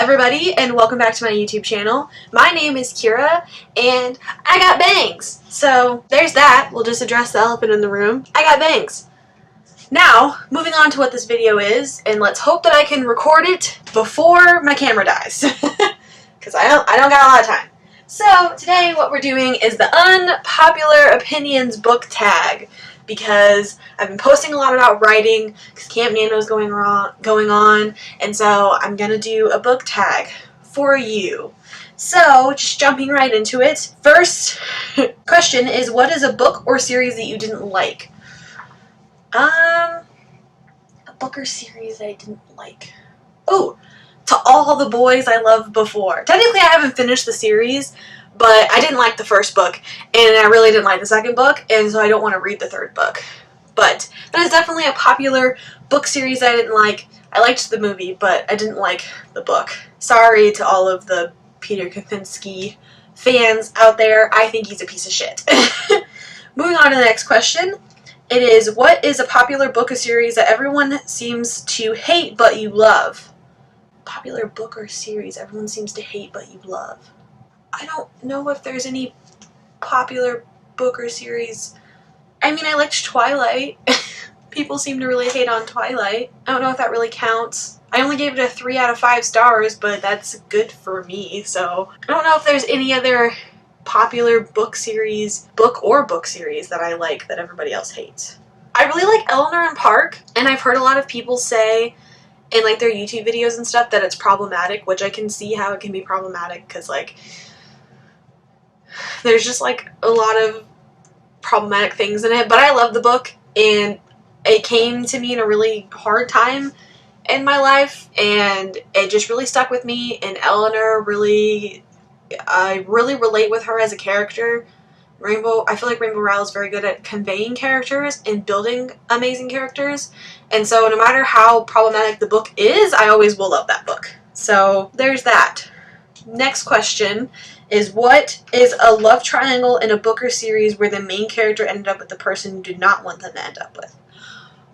everybody, and welcome back to my YouTube channel. My name is Kira, and I got bangs. So there's that. We'll just address the elephant in the room. I got bangs. Now, moving on to what this video is, and let's hope that I can record it before my camera dies. Because I don't got a lot of time. So today what we're doing is the Unpopular Opinions book tag. Because I've been posting a lot about writing, because Camp Nano's going on, and so I'm going to do a book tag for you. So, just jumping right into it. First question is, what is a book or series that you didn't like? A book or series that I didn't like. Oh, To All the Boys I Loved Before. Technically I haven't finished the series, but I didn't like the first book, and I really didn't like the second book, and so I don't want to read the third book. But that is definitely a popular book series that I didn't like. I liked the movie, but I didn't like the book. Sorry to all of the Peter Kavinsky fans out there. I think he's a piece of shit. Moving on to the next question. It is, what is a popular book or series that everyone seems to hate but you love? Popular book or series everyone seems to hate but you love. I don't know if there's any popular book or series. I mean, I liked Twilight. People seem to really hate on Twilight. I don't know if that really counts. I only gave it a 3 out of 5 stars, but that's good for me, so I don't know if there's any other popular book or book series that I like that everybody else hates. I really like Eleanor and Park, and I've heard a lot of people say in like their YouTube videos and stuff that it's problematic, which I can see how it can be problematic because like there's just like a lot of problematic things in it, but I love the book, and it came to me in a really hard time in my life, and it just really stuck with me. And Eleanor I really relate with her as a character. I feel like Rainbow Rowell is very good at conveying characters and building amazing characters, and so no matter how problematic the book is, I always will love that book. So there's that. Next question is, what is a love triangle in a book or series where the main character ended up with the person you did not want them to end up with?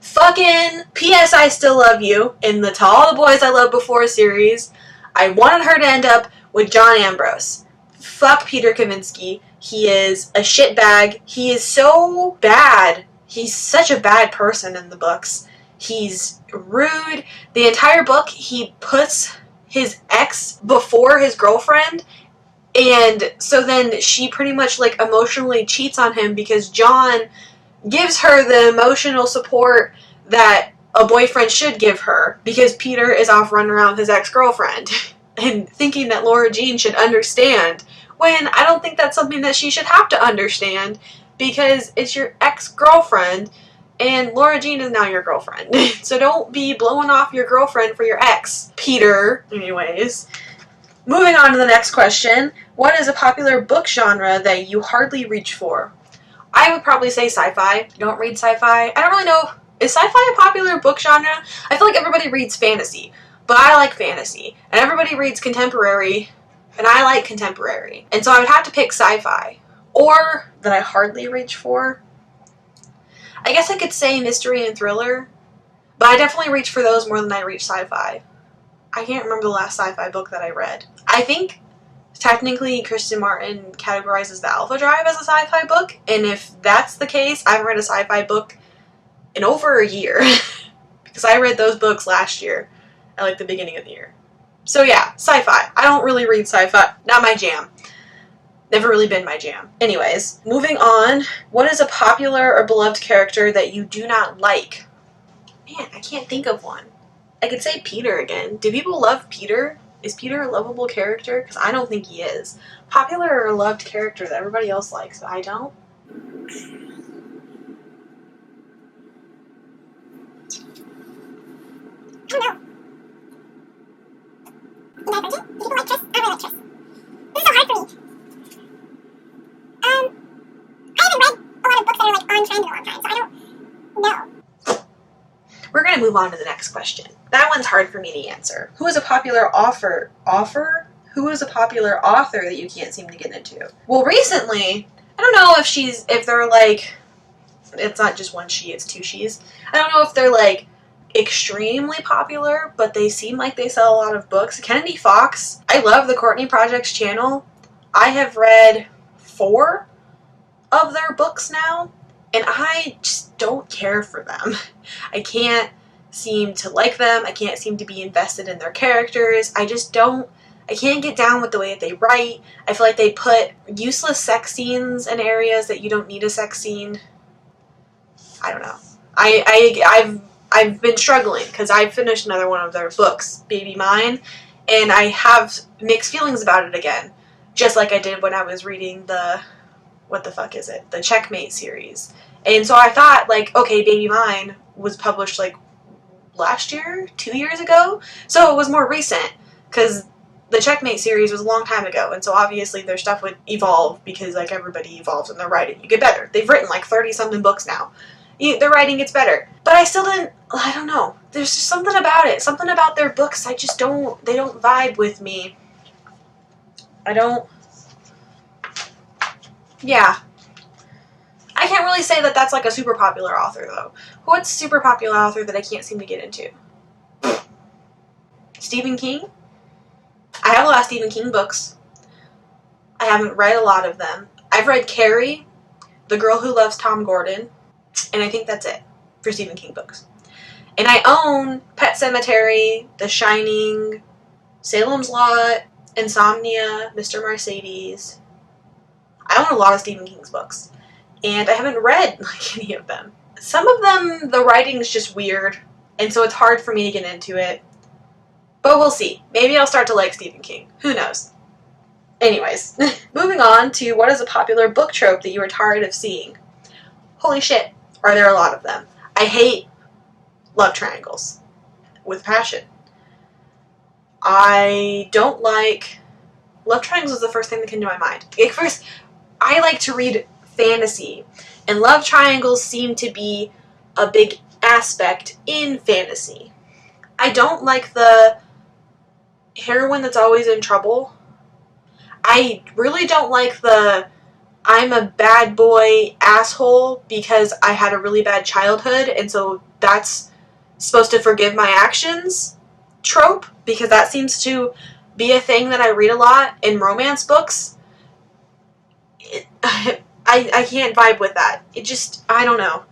Fucking P.S. I Still Love You in the To All the Boys I Loved Before series. I wanted her to end up with John Ambrose. Fuck Peter Kavinsky. He is a shitbag. He is so bad. He's such a bad person in the books. He's rude. The entire book, he puts his ex before his girlfriend, and so then she pretty much like emotionally cheats on him because John gives her the emotional support that a boyfriend should give her because Peter is off running around with his ex-girlfriend and thinking that Laura Jean should understand, when I don't think that's something that she should have to understand because it's your ex-girlfriend and Laura Jean is now your girlfriend. So don't be blowing off your girlfriend for your ex, Peter. Anyways, moving on to the next question. What is a popular book genre that you hardly reach for? I would probably say sci-fi. I don't read sci-fi. I don't really know. Is sci-fi a popular book genre? I feel like everybody reads fantasy, but I like fantasy. And everybody reads contemporary, and I like contemporary. And so I would have to pick sci-fi. Or that I hardly reach for. I guess I could say mystery and thriller, but I definitely reach for those more than I reach sci-fi. I can't remember the last sci-fi book that I read. I think technically Kristen Martin categorizes The Alpha Drive as a sci-fi book, and if that's the case, I haven't read a sci-fi book in over a year. Because I read those books last year, at like the beginning of the year. So yeah, sci-fi. I don't really read sci-fi. Not my jam. Never really been my jam. Anyways, moving on. What is a popular or beloved character that you do not like? Man, I can't think of one. I could say Peter again. Do people love Peter? Is Peter a lovable character? Because I don't think he is. Popular or loved character that everybody else likes, but I don't? I don't know. In my opinion, do people like Tris? I really like Tris. This is so hard for me. I haven't read a lot of books that are like on trend in a long time, so I don't know. We're going to move on to the next question. That one's hard for me to answer. Who is a popular author? Who is a popular author that you can't seem to get into? Well, recently, I don't know if they're like, it's not just one she, it's two she's. I don't know if they're like extremely popular, but they seem like they sell a lot of books. Kennedy Fox. I love the Courtney Project's channel. I have read 4 of their books now, and I just don't care for them. I can't seem to like them. I can't seem to be invested in their characters. I can't get down with the way that they write. I feel like they put useless sex scenes in areas that you don't need a sex scene. I don't know. I've been struggling because I finished another one of their books, Baby Mine, and I have mixed feelings about it again. Just like I did when I was reading the Checkmate series. And so I thought, like, okay, Baby Mine was published, like, last year? 2 years ago? So it was more recent, because the Checkmate series was a long time ago, and so obviously their stuff would evolve, because, like, everybody evolves in their writing. You get better. They've written, like, 30-something books now. Their writing gets better. But I don't know. There's just something about it. Something about their books, they don't vibe with me. Yeah. I can't really say that that's like a super popular author, though. What's a super popular author that I can't seem to get into? Stephen King? I have a lot of Stephen King books. I haven't read a lot of them. I've read Carrie, The Girl Who Loves Tom Gordon, and I think that's it for Stephen King books. And I own Pet Sematary, The Shining, Salem's Lot, Insomnia, Mr. Mercedes. I own a lot of Stephen King's books, and I haven't read like any of them. Some of them, the writing's just weird, and so it's hard for me to get into it. But we'll see. Maybe I'll start to like Stephen King. Who knows? Anyways, moving on to what is a popular book trope that you are tired of seeing? Holy shit, are there a lot of them. I hate love triangles with passion. I don't like... Love triangles is the first thing that came to my mind. At first, I like to read fantasy, and love triangles seem to be a big aspect in fantasy. I don't like the heroine that's always in trouble. I really don't like the I'm a bad boy asshole because I had a really bad childhood, and so that's supposed to forgive my actions trope, because that seems to be a thing that I read a lot in romance books. I can't vibe with that. It just, I don't know.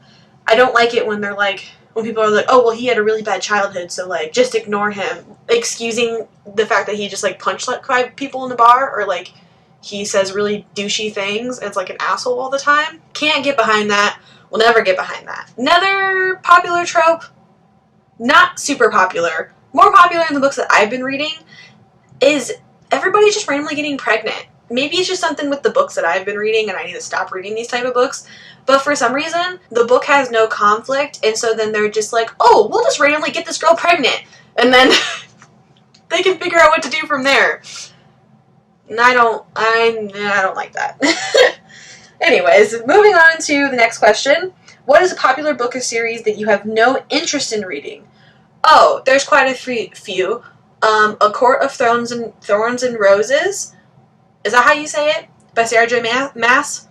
I don't like it when they're like, when people are like, oh, well, he had a really bad childhood, so, like, just ignore him. Excusing the fact that he just, like, punched, like, 5 people in the bar, or, like, he says really douchey things and is, like, an asshole all the time. Can't get behind that. Will never get behind that. Another popular trope, not super popular, more popular in the books that I've been reading, is everybody just randomly getting pregnant. Maybe it's just something with the books that I've been reading and I need to stop reading these type of books. But for some reason, the book has no conflict, and so then they're just like, oh, we'll just randomly get this girl pregnant. And then they can figure out what to do from there. And I don't like that. Anyways, moving on to the next question. What is a popular book or series that you have no interest in reading? Oh, there's quite a few. A Court of Thorns and Roses. Is that how you say it? By Sarah J. Maas?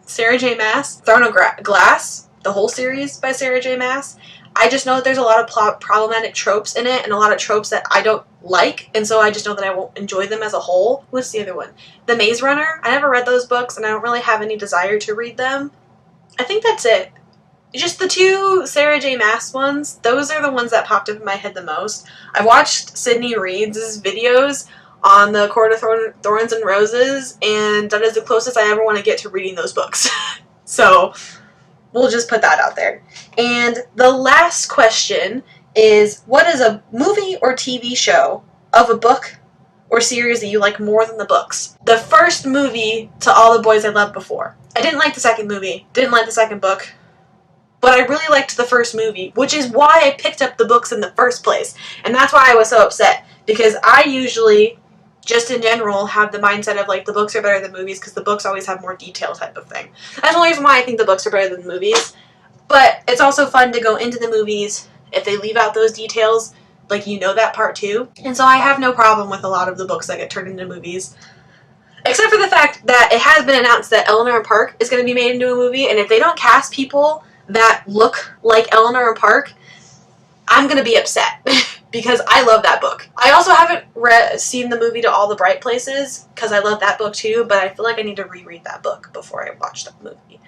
Sarah J. Maas. Throne of Glass. The whole series by Sarah J. Maas. I just know that there's a lot of problematic tropes in it, and a lot of tropes that I don't like, and so I just know that I won't enjoy them as a whole. What's the other one? The Maze Runner. I never read those books, and I don't really have any desire to read them. I think that's it. Just the 2 Sarah J. Maas ones. Those are the ones that popped up in my head the most. I watched Sydney Reed's videos on the Court of Thorns and Roses, and that is the closest I ever want to get to reading those books. So we'll just put that out there. And the last question is, what is a movie or TV show of a book or series that you like more than the books? The first movie to All the Boys I Loved Before. I didn't like the second movie, didn't like the second book, but I really liked the first movie, which is why I picked up the books in the first place. And that's why I was so upset, because I usually, just in general, have the mindset of, like, the books are better than movies because the books always have more detail type of thing. That's the only reason why I think the books are better than the movies. But it's also fun to go into the movies if they leave out those details, like, you know that part too. And so I have no problem with a lot of the books that get turned into movies. Except for the fact that it has been announced that Eleanor and Park is going to be made into a movie, and if they don't cast people that look like Eleanor and Park, I'm gonna be upset because I love that book. I also haven't seen the movie To All the Bright Places because I love that book too, but I feel like I need to reread that book before I watch that movie.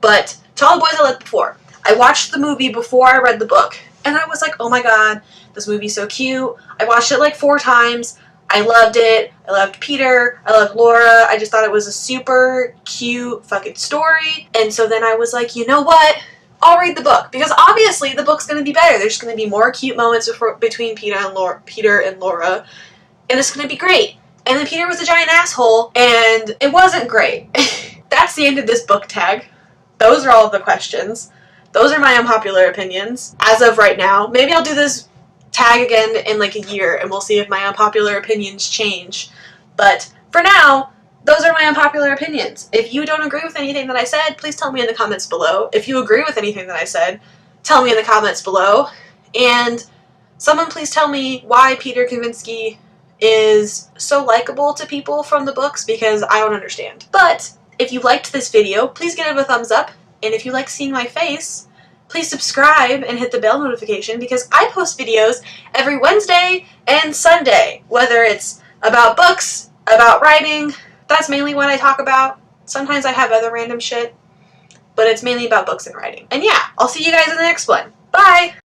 But To All the Boys I Loved Before. I watched the movie before I read the book, and I was like, oh my god, this movie's so cute. I watched it like 4 times. I loved it. I loved Peter. I loved Laura. I just thought it was a super cute fucking story. And so then I was like, you know what? I'll read the book, because obviously the book's going to be better. There's going to be more cute moments between Peter and Laura, and it's going to be great. And then Peter was a giant asshole, and it wasn't great. That's the end of this book tag. Those are all of the questions. Those are my unpopular opinions as of right now. Maybe I'll do this tag again in like a year, and we'll see if my unpopular opinions change. But for now, those are my unpopular opinions. If you don't agree with anything that I said, please tell me in the comments below. If you agree with anything that I said, tell me in the comments below. And someone please tell me why Peter Kavinsky is so likable to people from the books, because I don't understand. But if you liked this video, please give it a thumbs up. And if you like seeing my face, please subscribe and hit the bell notification, because I post videos every Wednesday and Sunday, whether it's about books, about writing. That's mainly what I talk about. Sometimes I have other random shit, but it's mainly about books and writing. And yeah, I'll see you guys in the next one. Bye!